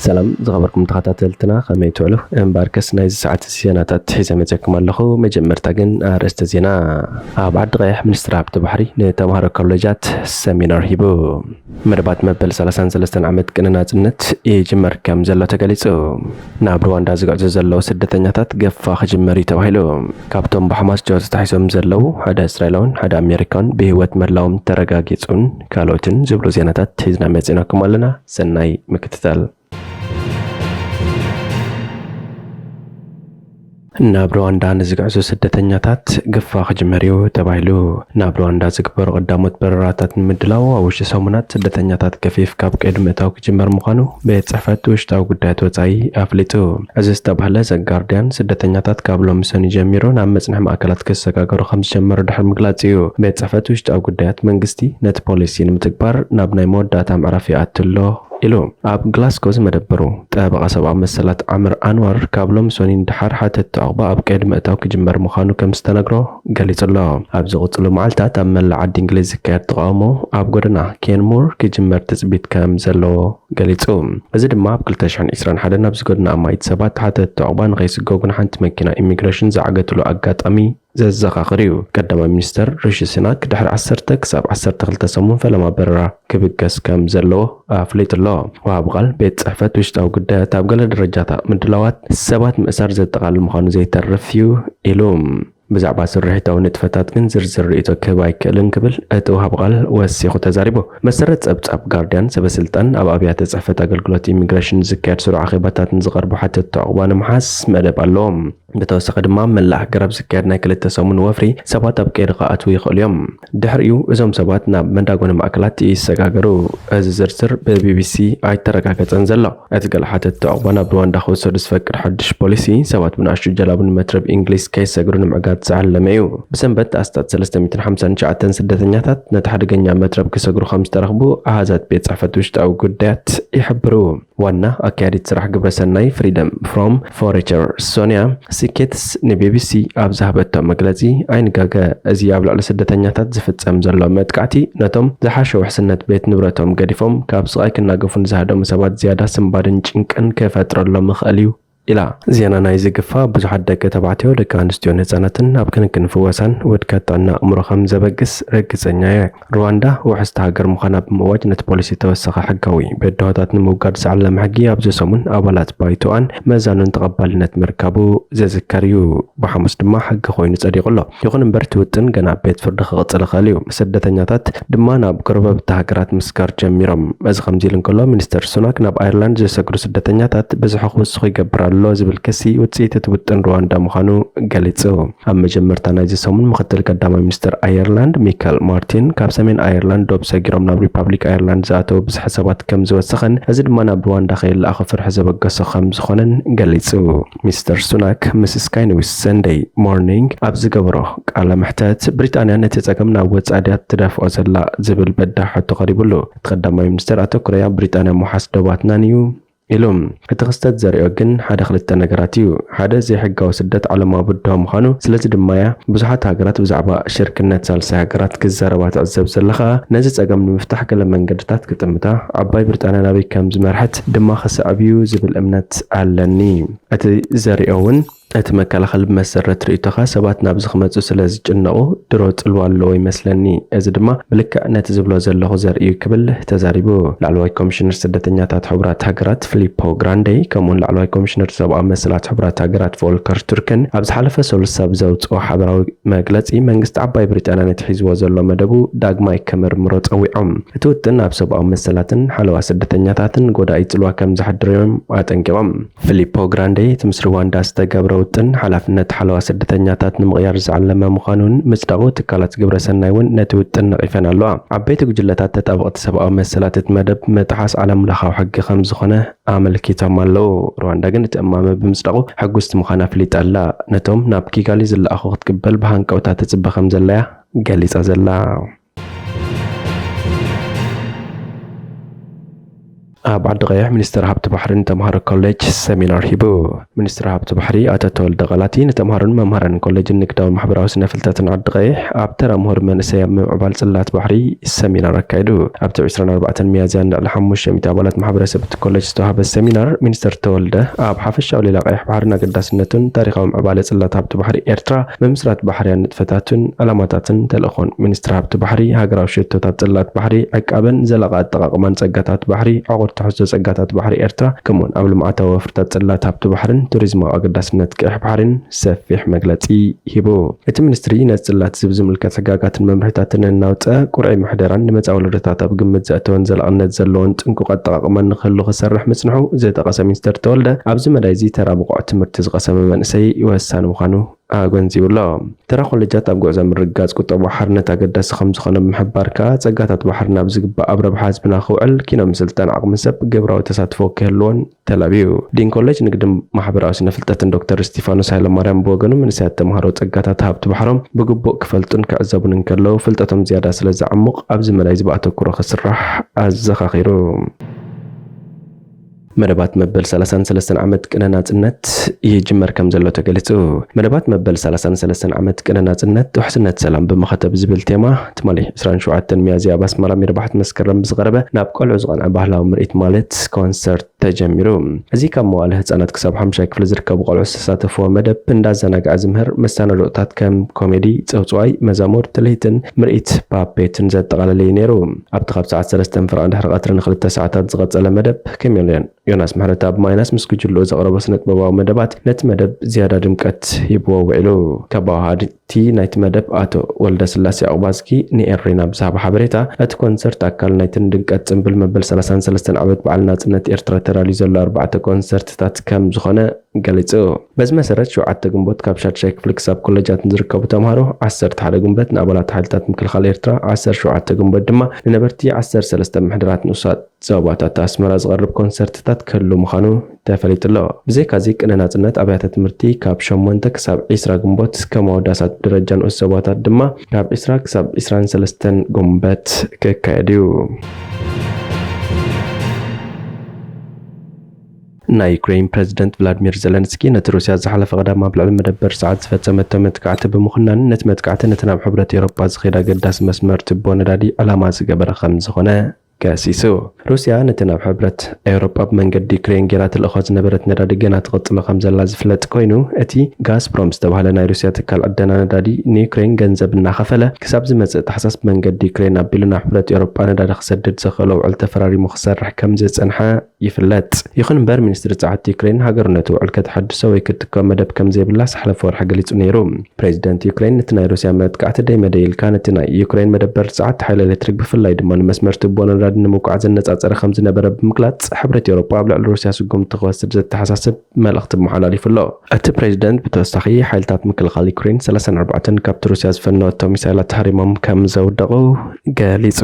سلام زغبركم تخاتلتنا خمي تعلو امباركس نايز ساعات السيانات حيزة متجكم اللخو مجمرتاقن ارست زينا بعد غيح من استراب تبحري نتمهر كوليجات سيمينار هيبو مربات مبل سلسان عمد كننات النت يجمر كم زلو تقاليسو نابرو عند زقعز زلو سدتنياتات قفا خجمري توهيلو كابتون بحماس جوز تحيزهم زلو هذا اسرائيلون هذا امريكان بهوت مرلوم ترقاقيتون كالوتن زبلو زياناتات حيزنا ميزيناكم لنا سناي مكتتال ናብ ሩዋንዳ ንዝግዕዙ ስደተኛታት ግፋ ጅመሪው ተባሂሉ ናብ ሩዋንዳ ዝግበሩ ቀዳሞት በረራታት ንምድላው ኣብ ውሽጢ ሰሙናት ስደተኛታት ከፊፍ ካብ ቀይዲ ምእታው ክጅመር ምዃኑ ቤት ጽሕፈት ውሽጣዊ ጉዳያት ወጻኢ ኣፍሊጡ እዚ ዝተባህለ ዘጋርዲያን ስደተኛታት ካብ ሎሚ ሰኒ ጀሚሩ ናብ መጽንዕ ማእከላት ክሰጋገሩ ከም ዝጀመሩ ድሕሪ ምግላጽ እዩ ቤት ጽሕፈት ውሽጣዊ ጉዳያት መንግስቲ ነቲ ፖሊሲ ንምትግባር ናብ ናይ መወዳእታ ምዕራፍ ይኣትሎ ኢሉ ኣብ ግላስጎ ዝመደበሩ ጠበቓ ሰብኣዊ መሰላት ዓምር ኣንዋር ካብሎም ሶኒን ድሓር ሓተት ተዕቕባ ኣብ ቀይዲ ምእታው ክጅመር ምዃኑ ከም ዝተነግሮ ገሊጹ ኣሎ ኣብ ዝቕፅሉ መዓልትታት ኣብ መላእ ዓዲ እንግሊዝ ዝካየድ ተቃውሞ ኣብ ጎደና ኬንሙር ክጅመር ትፅቢት ከም ዘለዎ ገሊጹ እዚ ድማ ኣብ 2021 ናብ ዝጎደና ኣማይት ሰባት ሓተት ተዕቕባ ንኸይስገጉን ሓንቲ መኪና ኢሚግሬሽን ዝዓገትሉ ኣጋጣሚ ዘዘኻኽር እዩ ቀዳማይ ሚኒስተር ሪሺ ሱናክ ድሕሪ 10 ክሳብ 12 ሰሙን ፈለማ በረራ ክብገስ ከም ዘለዎ ኣፍሊጡ ኣሎ ወሃብ ቃል ቤት ጽሕፈት ውሽጣዊ ጉዳያት ኣብ ገለ ደረጃታት ምድላዋት ሰባት ምእሳር ዘጠቓልል ምዃኑ ዘይተርፍ እዩ ኢሉ ብዛዕባ ስርሒታዊ ንጥፈታት ግን ዝርዝር ርእይቶ ክህብ ኣይክእልን ክብል እቲ ወሃብ ቃል ወሲኹ ተዛሪቡ መሰረት ጸብጻብ ጋርዲያን ሰበስልጣን ኣብ ኣብያተ ጽሕፈት ኣገልግሎት ኢሚግሬሽን ዝካየድ ስሩዕ ኣኼባታትን ዝቐርቡ ሓተት ተዕቕባ ንምሓዝ መደብ ኣለዎም ብተወሳኺ ድማ መላእ ገረብ ዝካየድ ናይ 2 ሰሙን ወፍሪ ሰባት ኣብ ቀይዲ ክኣትዉ ይኽእሉ እዮም ድሕሪኡ እዞም ሰባት ናብ መንዳጎነ ማእከላት ይሰጋገሩ እዚ ዝርዝር ብቢቢሲ ኣይተረጋገፀን ዘሎ እቲ ገለ ሓተት ተዕቕባ ናብ ሩዋንዳ ክወሰዱ ዝፈቅድ ሓድሽ ፖሊሲ ሰባት ብንኣሽቱ ጀላቡን መትረብ እንግሊዝ ከይሰግሩ ንምዕጋድ ዝዓለመ እዩ ብሰንበት ኣስታት 359 ስደተኛታት ነቲ ሓደገኛ መትረብ ክሰግሩ ከም ዝተረኽቡ ኣሃዛት ቤት ጽሕፈት ውሽጣዊ ጉዳያት ይሕብሩ ዋና ኣካያዲት ስራሕ ግብረሰናይ ፍሪደም ፍሮም ፎሬቸር ሶኒያ ሲኬትስ ንቢቢሲ ኣብ ዝሃበቶ መግለጺ ኣይንጋገ እዚ ኣብ ልዕሊ ስደተኛታት ዝፍጸም ዘሎ መጥቃዕቲ ነቶም ዝሓሸ ውሕስነት ቤት ንብረቶም ገዲፎም ካብ ስቓይ ክናገፉን ዝሃደሙ ሰባት ዝያዳ ስምባድን ጭንቅን ከፈጥረሎም ይኽእል እዩ ኢላ ዜና ናይ ዝግፋ ብዙሓት ደቂ ተባዕትዮ ደቂ ኣንስትዮን ህጻናትን ኣብ ክንክን ፍወሳን ውድቀት ጥዕና ኣእምሮ ከም ዘበግስ ረግጸኛ እየ ሩዋንዳ ውሕስቲ ሃገር ምዃና ብምእዋጅ ነቲ ፖሊሲ ተወሰኺ ሕጋዊ ቤድሆታት ንምውጋድ ዝዓለመ ሕጊ ኣብዚ ሰሙን ኣባላት ባይቶኣን መዛኑን ተቐባልነት ምርካቡ ዘዝከር እዩ ብሓሙስ ድማ ሕጊ ኮይኑ ጸዲቑ ኣሎ ይኹን እምበር እቲ ውጥን ገና ቤት ፍርዲ ክቕፅል ይኽእል እዩ ስደተኛታት ድማ ናብ ጎረበብቲ ሃገራት ምስጋር ጀሚሮም እዚ ከምዚ ኢሉ እንከሎ ሚኒስተር ሱናክ ናብ ኣየርላንድ ዝሰግሩ ስደተኛታት ብዙሕ ክውስኹ ይገብራሉ ዝብል ከሲ ውፅኢት እቲ ውጥን ሩዋንዳ ምዃኑ ገሊጹ ኣብ መጀመርታ ናይዚ ሰሙን ምክትል ቀዳማይ ሚኒስተር ኣየርላንድ ሚካኤል ማርቲን ካብ ሰሜን ኣየርላንድ ዶብ ሰጊሮም ናብ ሪፓብሊክ ኣየርላንድ ዝኣተው ብዙሕ ሰባት ከም ዝወሰኸን እዚ ድማ ናብ ሩዋንዳ ከይለኣኸ ፍርሒ ዘበገሶ ከም ዝኾነን ገሊጹ ሚስተር ሱናክ ምስ ስካይ ኒውስ ሰንደይ ሞርኒንግ ኣብ ዝገበሮ ቃለ መሕተት ብሪጣንያ ነቲ ፀገም ናብ ወጻኢት ትደፍኦ ዘላ ዝብል በዳሕ ሕቶ ቀሪቡሉ እቲ ቀዳማይ ሚኒስተር ኣተኩረያ ብሪጣንያ ምሓስ ደባትናን እዩ ኢሎም እቲ ክስተት ዘርእዮ ግን ሓደ ክልተ ነገራት እዩ ሓደ ዘይሕጋዊ ስደት ዓለማዊ ብድሆ ምዃኑ ስለዚ ድማያ ብዙሓት ሃገራት ብዛዕባ ሽርክነት ሳልሳይ ሃገራት ክዛረባ ትዕዘብ ዘለኻ ነዚ ፀገም ንምፍታሕ ገለ መንገድታት ክጥምታ ዓባይ ብሪጣንያ ናበይ ከም ዝመርሐት ድማ ክስዕብ እዩ ዝብል እምነት ኣለኒ እቲ ዘርእዮ እውን እቲ መከላኸሊ ብመሰረት ርእይቶኻ ሰባት ናብ ዝኽመፁ ስለ ዝጭነቑ ድሮ ፅልዋ ኣለዎ ይመስለኒ እዚ ድማ ብልክዕ ነቲ ዝብሎ ዘለኹ ዘርእዩ ክብል ተዛሪቡ ላዕለዋይ ኮሚሽነር ስደተኛታት ሕቡራት ሃገራት ፊሊፖ ግራንዴ ከምኡውን ላዕለዋይ ኮሚሽነር ሰብኣዊ መሰላት ሕቡራት ሃገራት ቮልከር ቱርክን ኣብ ዝሓለፈ ሰሉስ ኣብ ዘውፅኦ ሓበራዊ መግለፂ መንግስቲ ዓባይ ብሪጣንያ ነቲ ሒዝዎ ዘሎ መደቡ ዳግማይ ከመርምሮ ፀዊዖም እቲ ውጥን ኣብ ሰብኣዊ መሰላትን ሓለዋ ስደተኛታትን ጎዳኢ ፅልዋ ከም ዝሓድሮም ኣጠንቂቖም ፊሊፖ ግራንዴ እቲ ምስ ሩዋንዳ ዝተገብረ ውጥን ሓላፍነት ሓለዋ ስደተኛታት ንምቕያር ዝዓለመ ምዃኑን ምጽዳቑ ትካላት ግብረሰናይ እውን ነቲ ውጥን ነቒፈን ኣለዋ ዓበይቲ ጉጅለታት ተጣበቕቲ ሰብኣዊ መሰላት እቲ መደብ ምጥሓስ ዓለም ለኻዊ ሕጊ ከም ዝኾነ ኣመልኪቶም ኣለዉ ሩዋንዳ ግን እቲ እማመ ብምጽዳቑ ሕጉስቲ ምዃና ኣፍሊጣ ኣላ ነቶም ናብ ኪጋሊ ዝለኣኹ ክትቅበል ብሃንቀውታ ትጽበ ከም ዘለያ ገሊጻ ዘላ بعد قيح منستر هابت بحرين تمهر كوليج سيمينار هيبو منستر هابت بحري أتتول دغلاتي نتمهرن ممهرن كوليج النكداو المحبرة وسنفلتات عد قيح أبتر أمهر من سيام عبال صلات بحري السيمينار كايدو أبتر 24 ميازان لحموش متابلات محبرة سبت كوليج استوهب السيمينار منستر تولده أب حافش أولي لقيح بحرنا قداسنتون تاريخهم عبال صلات هابت بحري إرترا بمسرات بحريان نتفتاتون علاماتاتن تلقون منستر هابت بحري هاقراو شتوتات صلات بحري عقابن زلقات تقاقمان صقاتات بحري عقور تحزو صقاتات بحري إرترا كمون قبل معتا وفرتات صلات هابت بحرن توريزم أقداسنت قيح بحرين سفيح مغلطي هيبو እቲ ሚኒስትሪ ነጽላት ዝብ ዝምልከት ሕጋጋትን መምርሕታትን እናውፀ ቁርዒ ምሕደራን ንመጻወል ርታታ ብግምት ዘእተወን ዘለቕነት ዘለዎን ጥንቁቕ ኣጠቓቕማን ንኽህሉ ክሰርሕ ምጽንሑ ዘጠቐሰ ሚኒስተር ተወልደ ኣብዚ መዳይ እዚ ተራ ብቑዕ ትምህርቲ ዝቐሰመ መንእሰይ ይወሳኒ ምዃኑ ኣገንዚቡሎ ተራ ኮሌጃት ኣብ ጉዕዞ ምርጋጽ ቁጠባ ሓርነት ኣገዳሲ ከም ዝኾነ ብምሕባርካ ጸጋታት ባሕሪ ናብ ዝግባእ ኣብ ረብሓ ህዝብና ክውዕል ኪኖም ስልጣን ዓቕሚ ሰብ ግብራዊ ተሳትፎ ክህልዎን ተላብዩ ዲን ኮሌጅ ንግድን ማሕበራዊ ስነ ፍልጠትን ዶክተር ስቲፋኖስ ሃይለማርያም ብወገኑ መንእሰያት ተምሃሮ ጸጋታት ሃብቲ ባሕሮም ብግቡእ ክፈልጡን ክዕዘቡን እንከለዉ ፍልጠቶም ዝያዳ ስለ ዘዓሙቕ ኣብዚ መዳይ ዝበኣተኩሮ ክስራሕ ኣዘኻኺሩ መደባት መበል 33 ዓመት ቅነ ናጽነት ይጅመር ከም ዘሎ ተገሊጹ መደባት መበል 33 ዓመት ቅነ ናጽነት ውሕስነት ሰላም በመኸተብ ዝብል ቴማ ትማሊ 27 ሚያዝያ ባስመራ ሚርባሕት መስከረም ዝቀረበ ናብ ቆልዑ ዝቐንዐ ባህላዊ ምርኢት ማለት ኮንሰርት ተጀሚሩ እዚ ካብ መዋዕለ ህጻናት ክሳብ 5 ክፍሊ ዝርከቡ ቆልዑ ዝተሳተፍዎ መደብ እንዳዘናግዐ ዝምህር መሰናዶታት ከም ኮሜዲ ፀውፅዋይ መዛሙር ትልሂትን ምርኢት ፓፔትን ዘጠቃለለ ነይሩ ኣብቲ ካብ ሰዓት 3 ፍርቂ ድሕሪ ቀትሪ ን2 ሰዓታት ዝቐጸለ መደብ ከመልያን ዮናስ ምሕረታ ብማይናስ ምስ ጉጅሎ ዘቕረበ ስነ-ጥበባዊ መደባት ነቲ መደብ ዝያዳ ድምቀት ሂብዎ ውዒሉ ከባሃድቲ ናይቲ መደብ ኣቶ ወልደ ስላሴ ኣቕባዝኪ ንኤሬና ብዛዕባ ሓበሬታ እቲ ኮንሰርት ኣካል ናይትን ድምቀት ጽምብል መበል 33 ዓመት በዓል ናጽነት ኤርትራ ተራልዩ ዘሎ 4 ኮንሰርትታት ከም ዝኾነ ገሊጹ በዚ መሰረት 7 ግንቦት ካብ 6 ክፍሊ ክሳብ ኮሌጃት ዝርከቡ ተምሃሮ 11 ግንቦት ንኣባላት ሓይልታት ምክልኻል ኤርትራ 17 ግንቦት ድማ ንነበርቲ 13 ምሕደራት ንኡሳት ዞባታት ኣስመራ ዝቐርብ ኮንሰርትታት ክህሉ ምዃኑ ተፈሊጡሎ ብዘይካዚ ቅነ ናጽነት ኣብያተ ትምህርቲ ካብ 8 ክሳብ 20 ግንቦት ከም ኣወዳሳት ደረጃ ንኡስ ዞባታት ድማ ካብ 20 ክሳብ 23 ግንቦት ክካየድ እዩ ናይ ዩክሬን ፕሬዝዳንት ቭላድሚር ዘለንስኪ ነቲ ሩስያ ዝሓለፈ ቀዳማ ኣብ ልዕሊ መደበር ሰዓት ዝፈጸመቶ መጥቃዕቲ ብምኹናን ነቲ መጥቃዕቲ ነቲ ናብ ሕብረት ኤውሮጳ ዝኸይድ ኣገዳሲ መስመር ትቦ ነዳዲ ዕላማ ዝገበረ ከም ዝኾነ ገሲሱ ሩስያ ነቲ ናብ ሕብረት ኤውሮጳ ብመንገዲ ዩክሬን ጌራ ትልእኾ ዝነበረት ነዳዲ ገና ትቕጽሎ ከም ዘላ ዝፍለጥ ኮይኑ እቲ ጋዝፕሮም ዝተባህለ ናይ ሩስያ ትካል ዕደና ነዳዲ ንዩክሬን ገንዘብ እናኸፈለ ክሳብ ዝመጽእ ተሓሳስ ብመንገዲ ዩክሬን ኣቢሉ ናብ ሕብረት ኤውሮጳ ነዳዲ ክሰድድ ዝኽእሎ ውዕል ተፈራሪሙ ክሰርሕ ከም ዝጸንሐ ይፍለጥ ይኹን እምበር ሚኒስትሪ ጸዓቲ ዩክሬን ሃገርነቱ ውዕል ከተሓድሶ ወይ ክትከም መደብ ከም ዘይብላ ዝሓለፈ ወርሒ ገሊጹ ነይሩ ፕሬዚደንት ዩክሬን ነቲ ናይ ሩስያ መጥቃዕቲ ደይመደይልካ ነቲ ናይ ዩክሬን መደበር ጸዓት ሓይሊ ኤሌክትሪክ ብፍላይ ድማ ንመስመር ትቦ ነዳዲ ንምቁዓዝ ነጻጸረ ከም ዝነበረ ብምግላጽ ሕብረት ኤውሮጳ ኣብ ልዕሊ ሩስያ ስጉምቲ ክወስድ ዘተሓሳስብ መልእኽቲ መሓላሊፉሎ እቲ ፕሬዚደንት ብተወሳኺ ሓይልታት ምክልኻል ዩክሬን 34 ካብቲ ሩስያ ዝፈነወቶ ሚሳይላት ተሃሪሞም ከም ዘውደቑ ገሊጹ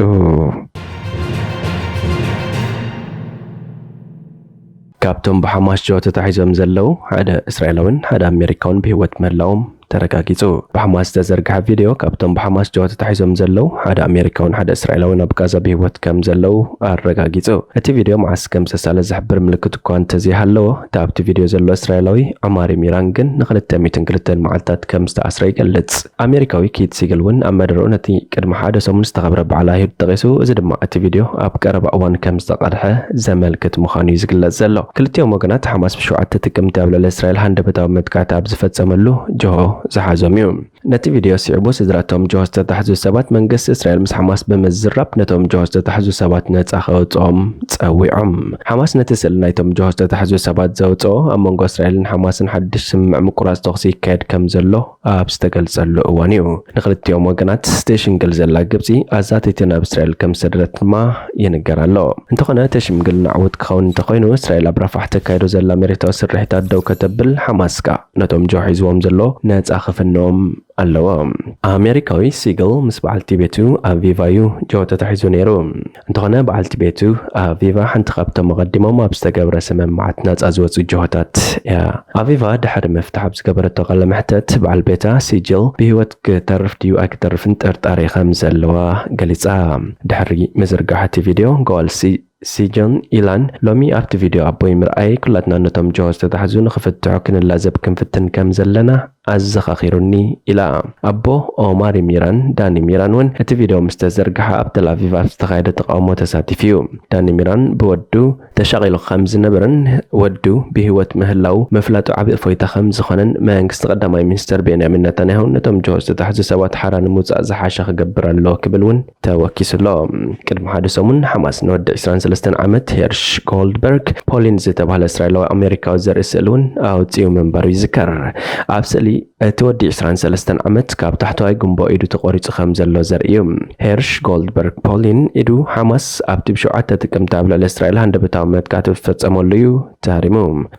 ካብቶም ብሓማስ ጆቶ ተታሒዞም ዘለው ሓደ እስራኤላውን ሓደ ኣሜሪካውን ብህይወት መላኦም ተረጋጊጹ ብሓማስ ዝተዘርግሐ ቪድዮ ካብቶም ብሓማስ ጆቶ ተታሒዞም ዘለው ሓደ ኣሜሪካውን ሓደ እስራኤላውን ኣብ ጋዛ ብህይወት ከም ዘለው ኣረጋጊጹ እቲ ቪድዮ መዓስ ከም ዝተሳለ ዝሕብር ምልክት እኳ እንተዘይሃለዎ እቲ ኣብቲ ቪድዮ ዘሎ እስራኤላዊ ዑማር ሚራን ግን ን202 መዓልታት ከም ዝተኣስረ ይገልጽ ኣሜሪካዊ ኪት ሲግል እውን ኣብ መደረኡ ነቲ ቅድሚ ሓደ ሰሙን ዝተኸብረ በዓል ኣይሁድ ጠቒሱ እዚ ድማ እቲ ቪድዮ ኣብ ቀረባ እዋን ከም ዝተቐድሐ ዘመልክት ምዃኑ እዩ ዝግለጽ ዘሎ ክልቲኦም ወገናት ሓማስ ብሸውዓተ ጥቅምቲ ኣብ ልዕሊ እስራኤል ሃንደበታዊ መጥቃዕቲ ኣብ ዝፈጸመሉ ጆሆ ዝሓዞም እዩ ነቲ ቪድዮ ስዒቡ ስድራቶም ጆሆ ዝተታሕዙ ሰባት መንግስቲ እስራኤል ምስ ሓማስ ብምዝራብ ነቶም ጆሆ ዝተታሕዙ ሰባት ነጻ ከውፅኦም ጸዊዖም ሓማስ ነቲ ስእሊ ናይቶም ጆሆ ዝተታሕዙ ሰባት ዘውፅኦ ኣብ መንጎ እስራኤልን ሓማስን ሓድሽ ስምምዕ ምቁራጽ ተኽሲ ይካየድ ከም ዘሎ ኣብ ዝተገልጸሉ እዋን እዩ ንክልቲኦም ወገናት ዝተሽምግል ዘላ ግብፂ ኣዛተይቲ ናብ እስራኤል ከም ዝሰደደት ድማ ይንገር ኣሎ እንተኾነ ተሽምግልና ዓወት ክኸውን እንተኮይኑ እስራኤል ኣብ ራፋሕ ተካይዶ ዘላ መሬታዊ ስርሒታት ደው ከተብል ሓማስ ካ ነቶም ጆሆ ሒዝዎም ዘሎ ነጻ ክፍንዎም ኣለዎ ኣሜሪካዊ ሲግል ምስ በዓልቲ ቤቱ ኣቪቫዩ ጆሆ ተታሒዙ ነይሩ እንተኾነ በዓልቲ ቤቱ ኣቪቫ ሓንቲ ካብቶም መቐዲሞም ኣብ ዝተገብረ ስምምዓት ነጻ ዝወፁ ጆሆታት እያ ኣቪቫ ድሕሪ ምፍታሕ ኣብ ዝገበረቶ ቃለ መሕተት በዓል ቤታ ሲጅል ብህይወት ክተርፍ ድዩ ኣይክተርፍን ጥርጣሬ ከም ዘለዋ ገሊጻ ድሕሪ ምዝርጋሕ እቲ ቪድዮ ጓል ሲጆን ኢላን ሎሚ ኣብቲ ቪድዮ ኣቦይ ምርኣይ ኩላትና ነቶም ጆሆ ዝተታሕዙ ንኽፍትሑ ክንላዘብ ክንፍትን ከም ዘለና ኣዘኻኺሩኒ ኢላ ኣቦ ኦማር ሚራን ዳኒ ሚራን እውን እቲ ቪድዮ ምስ ተዘርግሐ ኣብ ተልኣቪቭ ኣብ ዝተኻየደ ተቃውሞ ተሳቲፉ እዩ ዳኒ ሚራን ብወዱ ተሻቒሉ ከም ዝነበረን ወዱ ብሂወት ምህላው መፍላጡ ዓብዪ እፎይታ ከም ዝኾነን መንግስቲ ቀዳማይ ሚኒስተር ቤንያሚን ነታንያሁ ነቶም ጆሆ ዝተታሕዙ ሰባት ሓራ ንምውፃእ ዝሓሸ ክገብር ኣለዎ ክብል እውን ተወኪሱሎ ቅድሚ ሓደ ሰሙን ሓማስ ንወዲ 23 ዓመት ሄርሽ ጎልድበርግ ፖሊን ዝተባህለ እስራኤላዊ ኣሜሪካዊ ዘርኢ ስእሊ እውን ኣውፂኡ መንበሩ ይዝከር ኣብ ስእሊ እቲ ወዲ 23 ዓመት ካብ ታሕተዋይ ጉንቦ ኢዱ ተቆሪፁ ከም ዘሎ ዘርኢ እዩ ሄርሽ ጎልድበርግ ፖሊን ኢዱ ሓማስ ኣብቲ ብ7 ጥቅምቲ ኣብ ልዕሊ እስራኤል ሃንደበታዊ መጥቃዕቲ ዝፈፀመሉ እዩ ተሃሪሙ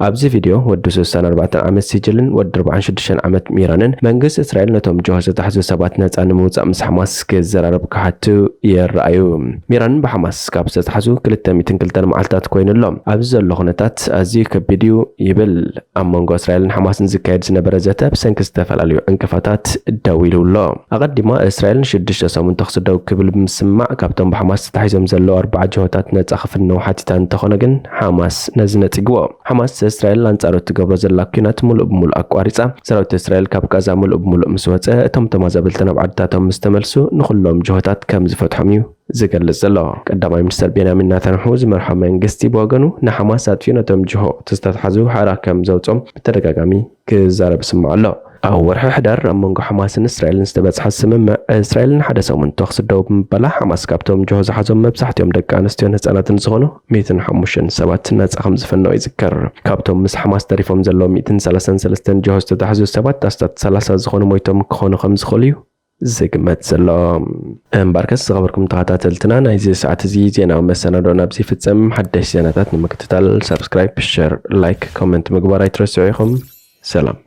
ኣብዚ ቪድዮ ወዲ 64 ዓመት ሲጅልን ወዲ 46 ዓመት ሚራንን መንግስቲ እስራኤል ነቶም ጆሆ ዝተታሕዙ ሰባት ነፃ ንምውፃእ ምስ ሓማስ ክዘራረብ ክሓቱ ይረኣዩ ሚራን ብሓማስ ካብ ዝተታሕዙ 202 መዓልታት ኮይኑሎም ኣብዚ ዘሎ ኩነታት ኣዝዩ ከቢድ እዩ ይብል ኣብ መንጎ እስራኤልን ሓማስን ዝካየድ ዝነበረ ዘተ ብሰንኪ ዝተፈላለዩ ዕንቅፋታት ደው ኢሉሎ ኣቀዲማ እስራኤልን 6 ሰሙን ተኽሲ ደው ክብል ብምስማዕ ካብቶም ብሓማስ ተታሒዞም ዘለዉ 4 ጆሆታት ነፃ ክፍንው ሓቲታ እንተኾነ ግን ሓማስ ነዚ ነፂግዎ ሓማስ እስራኤል አንጻሩ ትገብሮ ዘላ ኩናት ሙሉእ ብሙሉእ ኣቋሪፃ ሰራዊት እስራኤል ካብ ጋዛ ሙሉእ ብሙሉእ ምስ ወፀ እቶም ተመዛበልቲ ናብ ዓድታቶም ምስ ተመልሱ ንኩሎም ጆሆታት ከም ዝፈትሖም እዩ ዝገልጽ ዘሎ ቀዳማይ ሚኒስተር ቤንያሚን ነታንያሁ ዝመርሖ መንግስቲ ብወገኑ ንሓማስ ኣጥፊኡ ነቶም ጆሆ ዝተታሕዙ ሓራ ከም ዘውፅኦም ብተደጋጋሚ ክዛረብ ስምዖ ኣሎ ኣብ ወርሒ ሕዳር ኣብ መንጎ ሓማስን እስራኤልን ዝተበፅሐ ስምምዕ እስራኤልን ሓደ ሰሙን ተኽሲ ደው ብምባላ ሓማስ ካብቶም ጆሆ ዝሓዞም መብዛሕትኦም ደቂ ኣንስትዮን ህፃናትን ዝኾኑ 105 ሰባት ነፃ ከም ዝፍነው ይዝከር ካብቶም ምስ ሓማስ ተሪፎም ዘለዉ 133 ጆሆ ዝተታሕዙ ሰባት ኣስታት 30 ዝኾኑ ሞይቶም ክኾኑ ከም ዝኽእሉ እዩ ዝግመት ዘሎ እምበርከስ ዝኸበርኩም ተኸታተልትና ናይዚ ሰዓት እዚ ዜናዊ መሰናዶ ናብዚ ፍፀም ሓደሽ ዜናታት ንምክትታል ሰብስክራይብ ሼር ላይክ ኮሜንት ምግባር ኣይትረስዑ ኢኹም ሰላም